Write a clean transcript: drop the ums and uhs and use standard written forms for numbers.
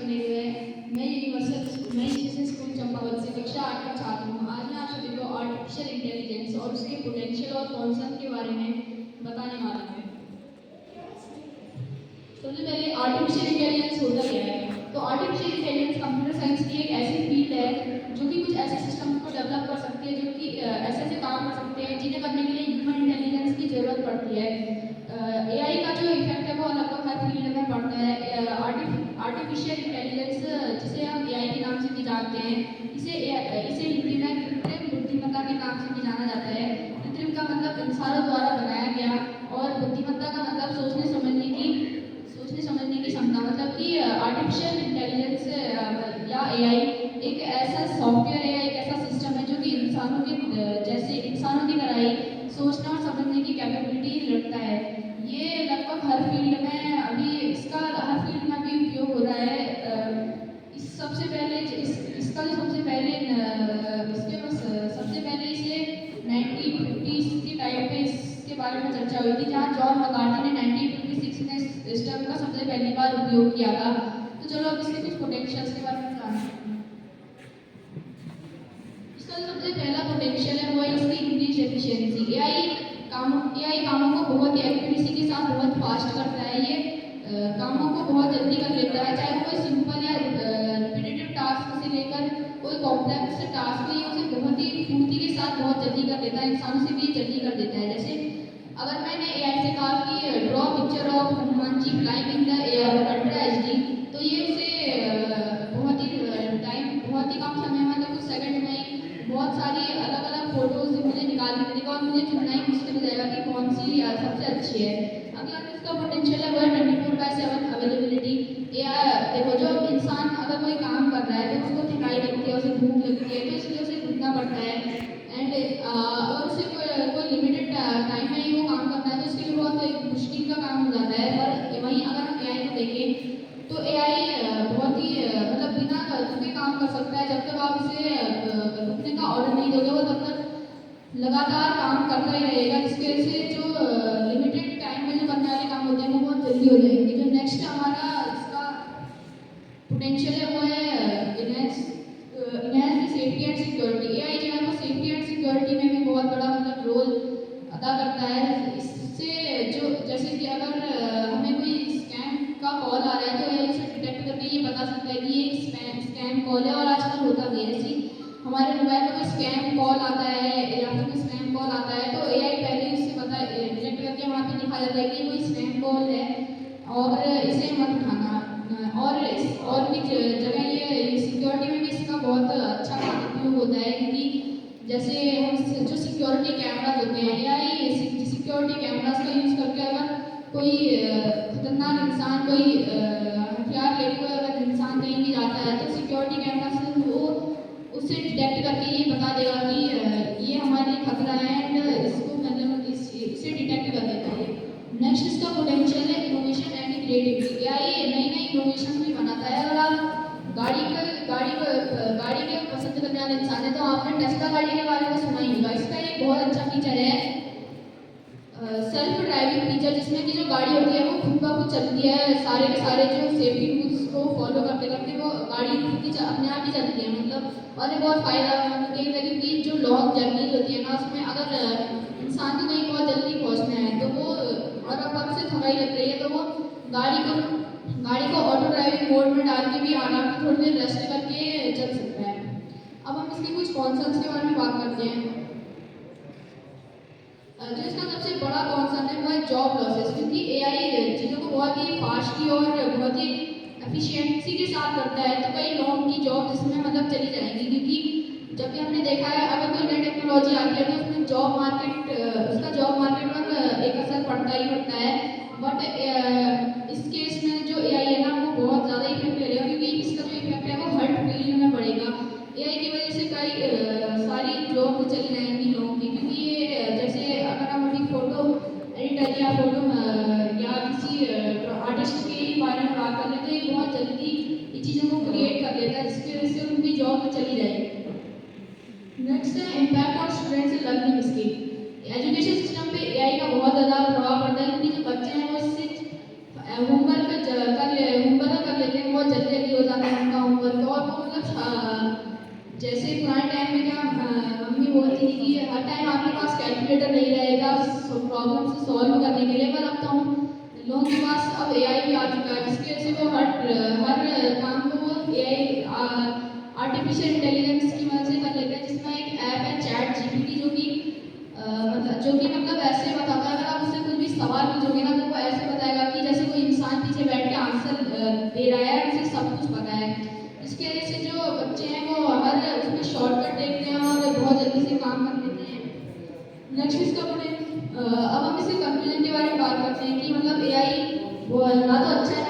करने हुए मैं यूनिवर्सल स्कूल चंपावत से कक्षा 8 का छात्र हूँ। आज मैं आप सभी को आर्टिफिशियल इंटेलिजेंस और उसके पोटेंशियल और कॉन्सर्न के बारे में बताने वाला हूँ। सबसे पहले आर्टिफिशियल इंटेलिजेंस होता क्या है? तो आर्टिफिशियल इंटेलिजेंस कंप्यूटर साइंस की एक ऐसी फील्ड है जो कि कुछ ऐसे सिस्टम को डेवलप कर सकती है जो कि ऐसे ऐसे काम कर सकते हैं जिन्हें करने के लिए ह्यूमन इंटेलिजेंस की जरूरत पड़ती है। एआई का जो इफेक्ट है वो लगभग हर फील्ड में पड़ता है। आर्टिफिशियल इंटेलिजेंस जिसे हम एआई के नाम से भी जानते हैं, इसे हिंदी में कृत्रिम बुद्धिमत्ता के नाम से भी जाना जाता है। कृत्रिम का मतलब इंसानों द्वारा बनाया गया और बुद्धिमत्ता का मतलब सोचने समझने की क्षमता। मतलब कि आर्टिफिशियल इंटेलिजेंस या एआई एक ऐसा सॉफ्टवेयर है, एक ऐसा सिस्टम है जो कि इंसानों की तरह ही सोचने और समझने की कैपेबिलिटी रखता है। ये लगभग हर फील्ड में अभी इसका हर फील्ड में अभी उपयोग हो रहा है। इसका जो सबसे पहले इसे 1950s के टाइम पे इसके बारे में चर्चा हुई थी, जहाँ जॉन मकार्थी ने 1956 में इस सिस्टम का सबसे पहली बार उपयोग किया था। तो चलो अब इसके कुछ पोटेंशियल्स के बारे में जानते हैं। इसका जो सबसे पहला पोटेंशियल है वो है इसकी इंक्रीज एफिशिएंसी। एआई कामों को बहुत ही एक्यूरेसी के साथ बहुत फास्ट करता है। ये कामों को बहुत जल्दी कर लेता है, चाहे वो कोई सिंपल या रिपीटेटिव टास्क से लेकर कोई कॉम्प्लेक्स टास्क नहीं, उसे बहुत ही फुर्ती के साथ बहुत जल्दी कर देता है, इंसानों से भी जल्दी कर देता है। जैसे अगर मैंने एआई से कहा कि draw picture of Hanuman ji flying in the air ultra HD, तो ये उसे बहुत ही कम समय में, मतलब कुछ सेकंड में ही बहुत सारी अलग अलग फोटोज मुझे निकाल के देगा और मुझे चुनना ही मुश्किल हो जाएगा कि कौन सी सबसे अच्छी है। अगला जो इसका पोटेंशियल है वो है 24/7 अवेलेबिलिटी। देखो, जो इंसान अगर कोई काम कर रहा है तो उसको थकाई लगती है, उसे भूख लगती है, तो इसलिए उसे रुकना पड़ता है। एंड और उसे कोई लिमिटेड टाइम में ही वो काम करना है, तो उसके लिए बहुत एक मुश्किल का काम हो जाता है। पर वहीं अगर हम एआई को देखें तो एआई बहुत ही मतलब बिना रुके काम कर सकता है। जब तक आप इसे रुकने का ऑर्डर नहीं दोगे वो तब तक लगातार काम करता ही रहेगा, जिसकी वजह से जो लिमिटेड टाइम में जो करने वाले काम होते हैं वो बहुत जल्दी हो जाएंगे। जो नेक्स्ट हमारा इसका पोटेंशियल है वो है enhance safety and security. AI जो है वो सेफ्टी एंड सिक्योरिटी में भी बहुत बड़ा मतलब रोल अदा करता है। इससे जो जैसे कि अगर हमें कोई स्कैम का कॉल आ रहा है तो एआई उसे डिटेक्ट करके ये बता सकता है कि ये स्कैम कॉल है। और आजकल होता भी है, जैसे हमारे मोबाइल में कोई स्कैम कॉल आता है या फिर कोई स्पैम कॉल आता है तो एआई पहले उससे डिटेक्ट करके वहाँ पे लिखा जाता है कि कोई स्पैम कॉल है और इसे मत उठाना। और भी जगह ये सिक्योरिटी में भी इसका बहुत अच्छा उपयोग होता है, क्योंकि जैसे हम जो सिक्योरिटी कैमराज होते हैं, एआई सिक्योरिटी कैमराज का यूज़ करके अगर कोई खतरनाक इंसान कोई हथियार लेके कोई अगर इंसान कहीं भी जाता है तो सिक्योरिटी कैमरा से वो उसे डिटेक्ट करके ये बता देगा कि ये हमारे लिए खतरा है एंड इसको मतलब इसे डिटेक्ट कर देता है। नेक्स्ट इसका पोटेंशियल है इनोवेशन एंड क्रिएटिविटी। एआई नई नई इनोवेशन भी बनाता है। अगर आप गाड़ी के पसंद करने वाले इंसान है तो आपने टेस्ला गाड़ी के बारे में सुना ही होगा। इसका एक बहुत अच्छा फीचर है सेल्फ ड्राइविंग फीचर, जिसमें कि जो गाड़ी होती है वो खुद ब खुद चलती है। सारे के सारे जो सेफ्टी रूल्स को फॉलो करते करते वो गाड़ी खुद ही अपने आप ही चलती है। मतलब और ये बहुत फायदेमंद है, क्योंकि जो लॉन्ग जर्नी होती है ना उसमें अगर इंसान को कहीं बहुत जल्दी पहुंचना है तो वो और अब से थकाई लग रही है तो वो गाड़ी को ऑटो ड्राइविंग मोड में डाल के भी आराम से थोड़ी देर रेस्ट करके चल सकता है। अब हम इसके कुछ कॉन्सर्न्स के बारे में बात करते हैं। जो इसका सबसे बड़ा कॉन्सर्न है वो है जॉब लॉसेस, क्योंकि एआई चीज़ों को बहुत ही फास्टली और बहुत ही एफिशिएंसी के साथ करता है। तो कई लोगों की जॉब जिसमें मतलब चली जाएंगी, क्योंकि जब भी हमने देखा है अगर कोई नई टेक्नोलॉजी आती है तो उसमें उसका जॉब मार्केट पर एक असर पड़ता ही पड़ता है। बट इस केस में जो एआई है ना वो बहुत ज़्यादा इफेक्ट करेगा, क्योंकि इसका जो इफेक्ट है वो हर फील्ड में पड़ेगा। एआई की वजह से कई सारी जॉब चली जाएंगी लोगों की, क्योंकि ये जैसे अगर हम अभी फोटो एडिटर या फोटो या किसी आर्टिस्ट के बारे में बात कर लेते हैं तो ये बहुत जल्दी ये चीज़ों को क्रिएट कर लेता है, जिसकी वजह से उनकी जॉब चली जाएगी। नेक्स्ट है impact on students learning skill. Education system पे एआई का बहुत ज़्यादा प्रभाव पड़ता है, क्योंकि जो बच्चे हैं वो इससे होमवर्क बोलती थी कि हर टाइम आपके पास कैलकुलेटर नहीं रहेगा प्रॉब्लम से सॉल्व करने के लिए, पर अब तो लोगों के पास अब एआई भी आ चुका है, जिसकी वजह से वो हर काम को वो एआई आर्टिफिशियल इंटेलिजेंस की मदद से कर लेते हैं, जिसमें एक ऐप है चैट जीपीटी मतलब ऐसे बताता है, अगर आप उससे कुछ भी सवाल पूछोगे ना तो वो ऐसे बताएगा कि जैसे कोई इंसान पीछे बैठ के आंसर दे रहा है, उसे सब कुछ पता है। इसके वजह से जो बच्चे हैं वो हर उसमें शॉर्टकट देखते हैं और बहुत जल्दी से काम कर लेते हैं। नेक्स्ट इसका अब हम इसके कंक्लूजन के बारे में बात करते हैं कि मतलब एआई वो ना तो अच्छा है